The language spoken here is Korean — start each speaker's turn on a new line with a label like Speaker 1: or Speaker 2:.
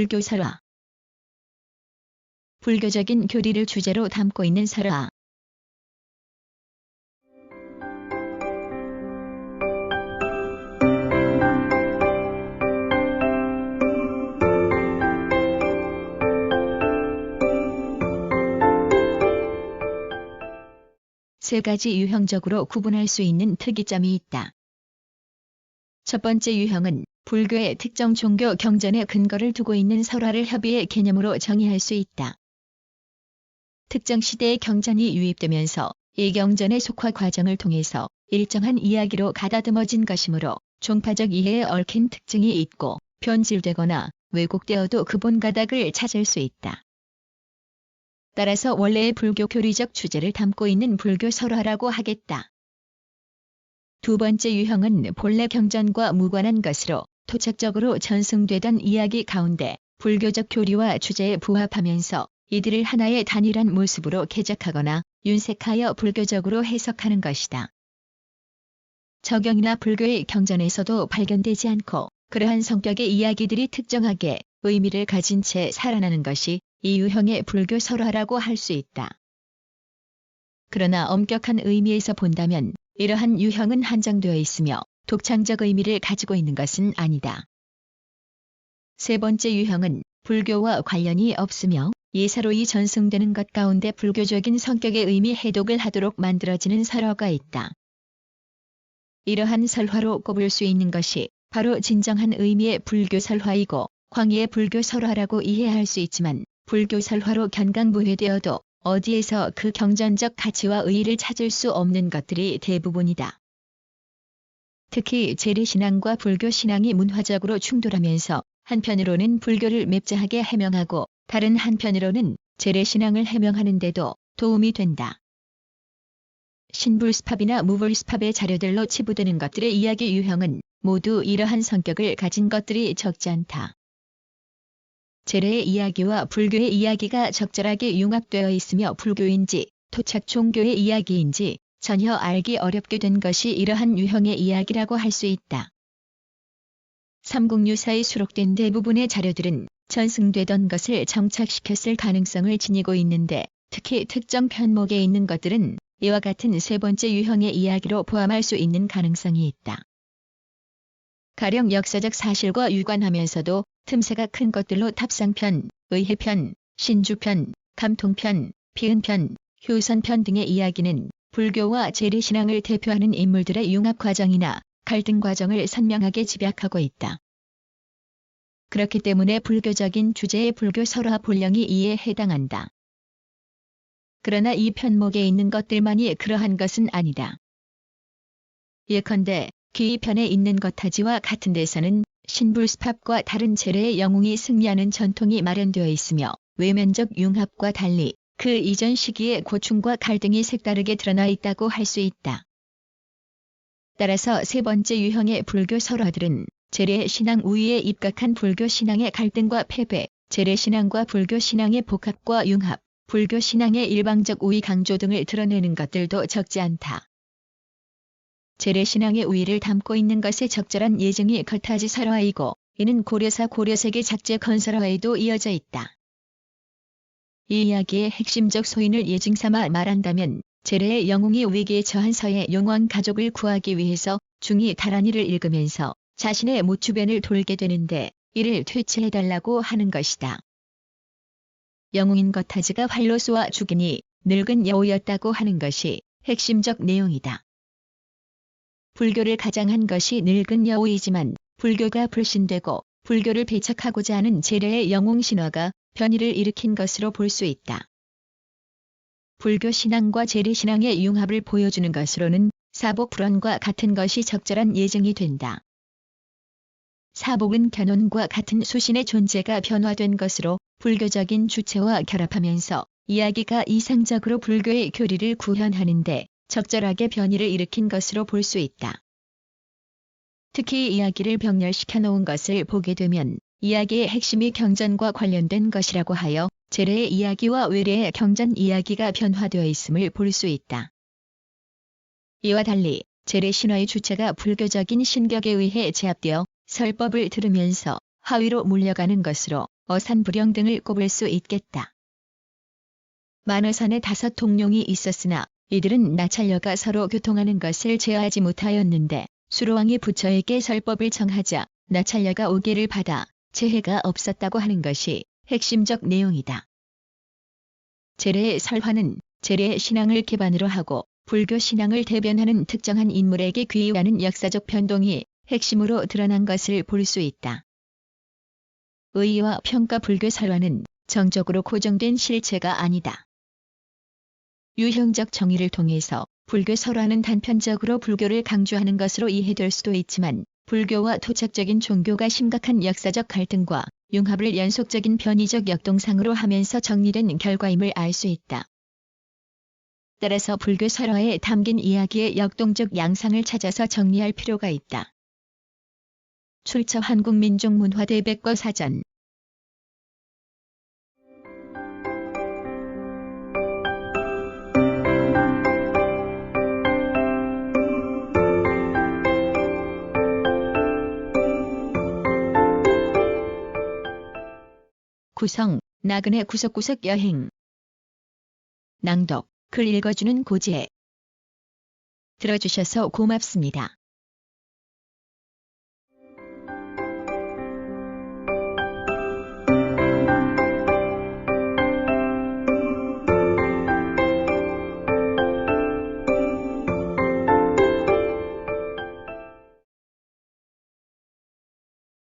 Speaker 1: 불교 설화. 불교적인 교리를 주제로 담고 있는 설화. 세 가지 유형적으로 구분할 수 있는 특이점이 있다. 첫 번째 유형은 불교의 특정 종교 경전에 근거를 두고 있는 설화를 협의의 개념으로 정의할 수 있다. 특정 시대의 경전이 유입되면서 이 경전의 속화 과정을 통해서 일정한 이야기로 가다듬어진 것이므로 종파적 이해에 얽힌 특징이 있고 변질되거나 왜곡되어도 근본 가닥을 찾을 수 있다. 따라서 원래의 불교 교리적 주제를 담고 있는 불교 설화라고 하겠다. 두 번째 유형은 본래 경전과 무관한 것으로 토착적으로 전승되던 이야기 가운데 불교적 교리와 주제에 부합하면서 이들을 하나의 단일한 모습으로 개작하거나 윤색하여 불교적으로 해석하는 것이다. 적용이나 불교의 경전에서도 발견되지 않고 그러한 성격의 이야기들이 특정하게 의미를 가진 채 살아나는 것이 이 유형의 불교 설화라고 할 수 있다. 그러나 엄격한 의미에서 본다면 이러한 유형은 한정되어 있으며 독창적 의미를 가지고 있는 것은 아니다. 세 번째 유형은 불교와 관련이 없으며 예사로이 전승되는 것 가운데 불교적인 성격의 의미 해독을 하도록 만들어지는 설화가 있다. 이러한 설화로 꼽을 수 있는 것이 바로 진정한 의미의 불교 설화이고 광의의 불교 설화라고 이해할 수 있지만 불교 설화로 견강부회되어도 어디에서 그 경전적 가치와 의의를 찾을 수 없는 것들이 대부분이다. 특히 재래신앙과 불교신앙이 문화적으로 충돌하면서 한편으로는 불교를 맵자하게 해명하고 다른 한편으로는 재래신앙을 해명하는데도 도움이 된다. 신불스팝이나 무불스팝의 자료들로 치부되는 것들의 이야기 유형은 모두 이러한 성격을 가진 것들이 적지 않다. 재래의 이야기와 불교의 이야기가 적절하게 융합되어 있으며 불교인지 토착 종교의 이야기인지 전혀 알기 어렵게 된 것이 이러한 유형의 이야기라고 할 수 있다. 삼국유사에 수록된 대부분의 자료들은 전승되던 것을 정착시켰을 가능성을 지니고 있는데 특히 특정 편목에 있는 것들은 이와 같은 세 번째 유형의 이야기로 포함할 수 있는 가능성이 있다. 가령 역사적 사실과 유관하면서도 틈새가 큰 것들로 탑상편, 의해편, 신주편, 감통편, 비은편, 효선편 등의 이야기는 불교와 재래신앙을 대표하는 인물들의 융합 과정이나 갈등 과정을 선명하게 집약하고 있다. 그렇기 때문에 불교적인 주제의 불교 설화 본령이 이에 해당한다. 그러나 이 편목에 있는 것들만이 그러한 것은 아니다. 예컨대 기이편에 있는 것타지와 같은 데서는 신불스팝과 다른 재래의 영웅이 승리하는 전통이 마련되어 있으며 외면적 융합과 달리 그 이전 시기의 고충과 갈등이 색다르게 드러나 있다고 할 수 있다. 따라서 세 번째 유형의 불교 설화들은 재래 신앙 우위에 입각한 불교 신앙의 갈등과 패배, 재래 신앙과 불교 신앙의 복합과 융합, 불교 신앙의 일방적 우위 강조 등을 드러내는 것들도 적지 않다. 재래신앙의 우위를 담고 있는 것의 적절한 예증이 겉타지 설화이고 이는 고려사 고려세계 작제 건설화에도 이어져 있다. 이 이야기의 핵심적 소인을 예증삼아 말한다면 재래의 영웅이 위기에 처한 서의 용왕 가족을 구하기 위해서 중이 다란이를 읽으면서 자신의 모추변을 돌게 되는데 이를 퇴치해달라고 하는 것이다. 영웅인 겉타지가 활로 쏘아 죽이니 늙은 여우였다고 하는 것이 핵심적 내용이다. 불교를 가장한 것이 늙은 여우이지만 불교가 불신되고 불교를 배척하고자 하는 재래의 영웅 신화가 변이를 일으킨 것으로 볼 수 있다. 불교 신앙과 재래 신앙의 융합을 보여주는 것으로는 사복 불언과 같은 것이 적절한 예증이 된다. 사복은 견원과 같은 수신의 존재가 변화된 것으로 불교적인 주체와 결합하면서 이야기가 이상적으로 불교의 교리를 구현하는데 적절하게 변이를 일으킨 것으로 볼 수 있다. 특히 이야기를 병렬시켜 놓은 것을 보게 되면 이야기의 핵심이 경전과 관련된 것이라고 하여 재래의 이야기와 외래의 경전 이야기가 변화되어 있음을 볼 수 있다. 이와 달리 재래 신화의 주체가 불교적인 신격에 의해 제압되어 설법을 들으면서 하위로 물려가는 것으로 어산부령 등을 꼽을 수 있겠다. 만어산에 5 통룡이 있었으나 이들은 나찰녀가 서로 교통하는 것을 제어하지 못하였는데 수로왕이 부처에게 설법을 청하자 나찰녀가 오계를 받아 재해가 없었다고 하는 것이 핵심적 내용이다. 재래의 설화는 재래의 신앙을 기반으로 하고 불교 신앙을 대변하는 특정한 인물에게 귀의하는 역사적 변동이 핵심으로 드러난 것을 볼 수 있다. 의의와 평가 불교 설화는 정적으로 고정된 실체가 아니다. 유형적 정의를 통해서 불교 설화는 단편적으로 불교를 강조하는 것으로 이해될 수도 있지만 불교와 토착적인 종교가 심각한 역사적 갈등과 융합을 연속적인 변이적 역동상으로 하면서 정리된 결과임을 알 수 있다. 따라서 불교 설화에 담긴 이야기의 역동적 양상을 찾아서 정리할 필요가 있다. 출처 한국민족문화대백과 사전. 구성, 나그네 구석구석 여행. 낭독, 글 읽어주는 고지혜. 들어주셔서 고맙습니다.